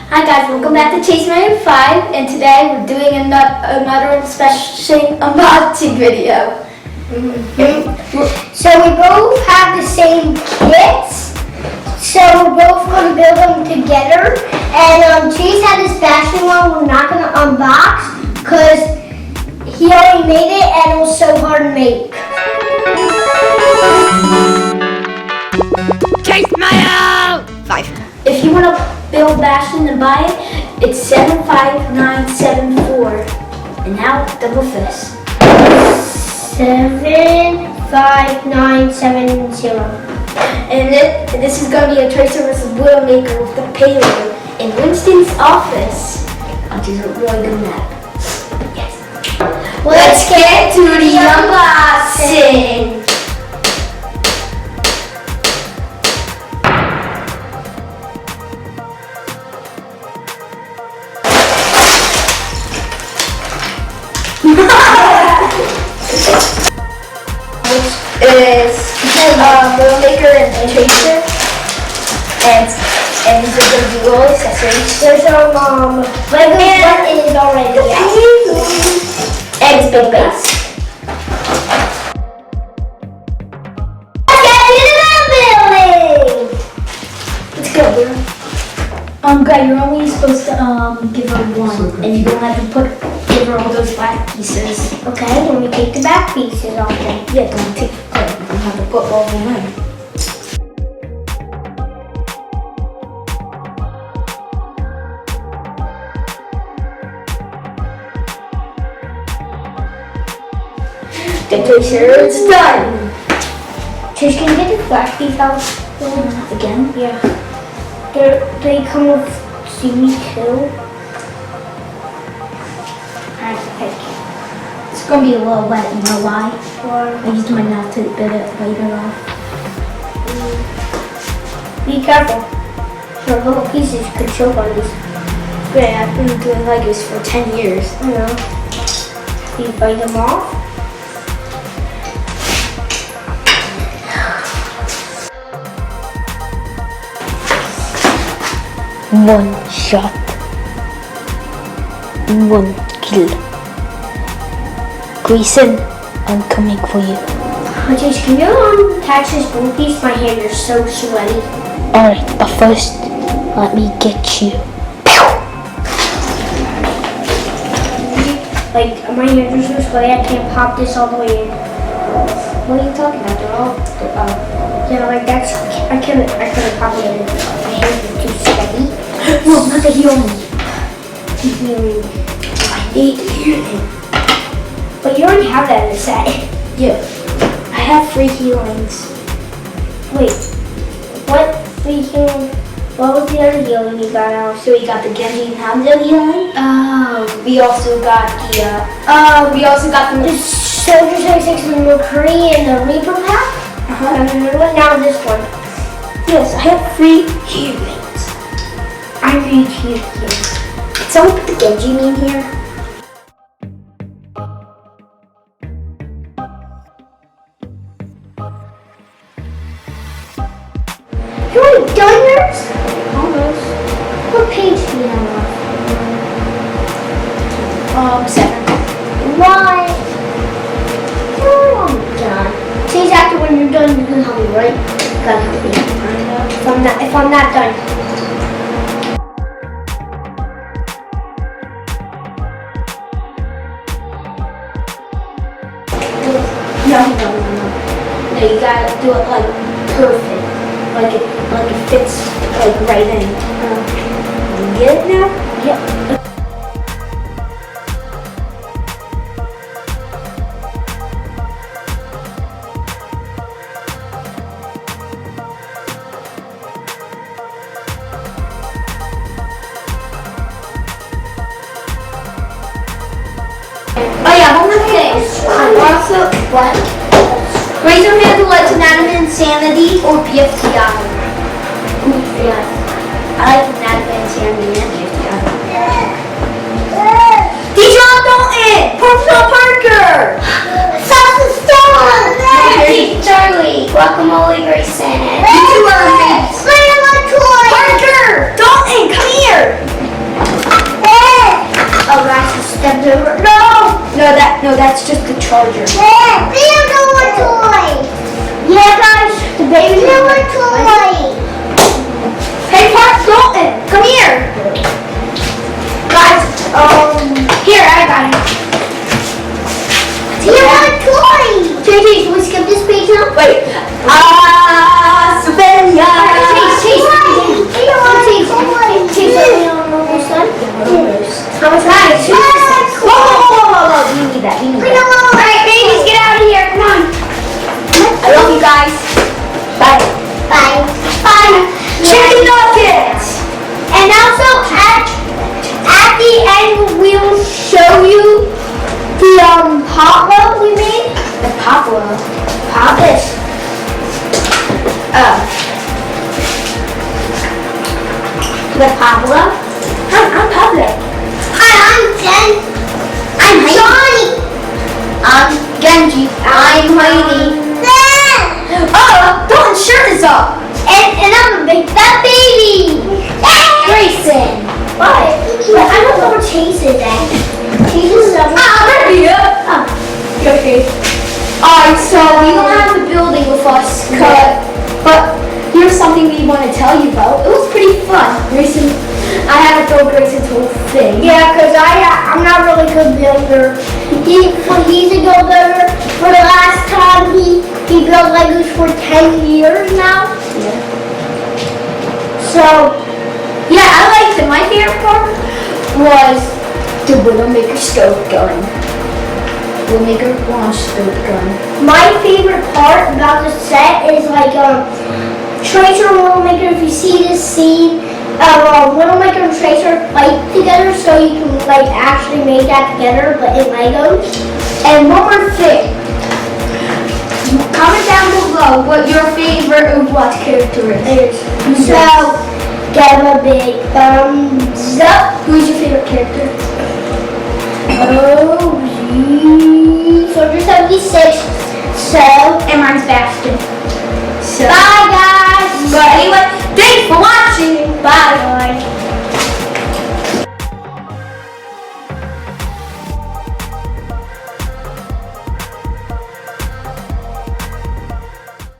Hi guys, welcome back to Chase Mayo 5, and today we're doing another special unboxing video. So we both have the same kits, so we're both going to build them together. And Chase had this fashion one we're not going to unbox because he already made it and it was so hard to make. Chase Mayo 5. If you want to build Bastion and buy it, it's 75974. And now double fist. 75970. And this is going to be a Tracer versus Widowmaker with the payload in Winston's office, which is a really good map. Yes. Let's get to the unboxing. Is Widowmaker and Tracer, and these are going to be all accessories. There's some Lego what is already out. And it's big base. Let's get into the building! Let's go, bro. Guy, you're only supposed to give her one, and you don't have to give her all those black pieces. Okay, let me take the back pieces off then. Yeah, don't take. You have to put all of them in. The Tracer is done. Chase, can you get the black piece out? Again? Yeah. They come with seaweed too. Alright, okay. It's gonna be a little wet, you know why? Or I used my knife to bit it later off. be careful. Your little pieces could choke on these. Great, I've been doing Legos for 10 years. I know. Do you bite them off? One shot. One kill. Grayson, I'm coming for you. Chase, can you attach this blue piece? My hands are so sweaty. Alright, but first, let me get you. Like, my hands are so sweaty, I can't pop this all the way in. What are you talking about? They're all, Yeah, like that's, I couldn't pop it in. My hands are too sweaty. no, not the healing. Healing. I hate healing. But you already have that in the set. Yeah, I have 3 healings. Wait, what free healing? What was the other healing you got out? So we got the Genji and Hamza healing. Oh. We also got the, The Soldier 76 and the McCree and the Reaper pack? And then what now this one? yes, I have 3 healings. I need healing. Someone put the Genji in here. You already done yours? Almost. What page do you have on? 7. Why? Oh, I'm done. Chase, after when you're done, you can help me, right? You gotta help me. If I'm not done. No, you gotta do it like perfect. Like it fits like right in. You get it now? Yep. Oh yeah, one more thing. Also, what? Razor Handle Legend Anime Insanity or BFTI? Yeah. I like Anime Insanity and BFTI. Dijon Dalton! Personal Parker! Sausage Stone! Charlie! Guacamole Grayson! You two are mates! Grandma Toy! Parker! Dalton, come here! that? No, that's just the charger. Yeah, we don't know what toy. Yeah, guys, the baby. We know what toy. Hey, Park Dalton, come here. Guys, here, I got it. We know what toy. JJ, can we skip this page now? Wait. Sylvania. Chase. We don't want toy. Chase, we don't know this one. How much time? Whoa. You need that. We don't want. Alright, babies, get out of here. Come on. I love you guys. Bye. Bye. Chicken nuggets. And also at the end we'll show you the potluck we made. The Pablo. This. The Pablo. I'm Pablo. Hi, I'm Jen. I'm Johnny. I'm Genji. I'm Heidi. Dalton's shirt is up. And I'm a big fat baby. Grayson. What? But I don't know where Chase is at. Chase is up. There he is. Okay. Alright, so we don't have the building with us, but here's something we want to tell you about. It was pretty fun. Grayson, I had to throw Grayson's whole thing. Yeah, because I'm not really good builder. He's a good builder. For the last time, he built Legos for 10 years now. Yeah. So, Yeah, I liked it. My favorite part was the Widowmaker scope gun. Widowmaker launch scope gun. my favorite part about the set is like Tracer and Widowmaker. If you see this scene, Widowmaker and Tracer fight together, so you can like actually make that together, but in Legos. And one more thing. Comment down below what your favorite Overwatch character is. So, give a big thumbs up. Who's your favorite character? Oh, Soldier 76. So, And mine's Bastion.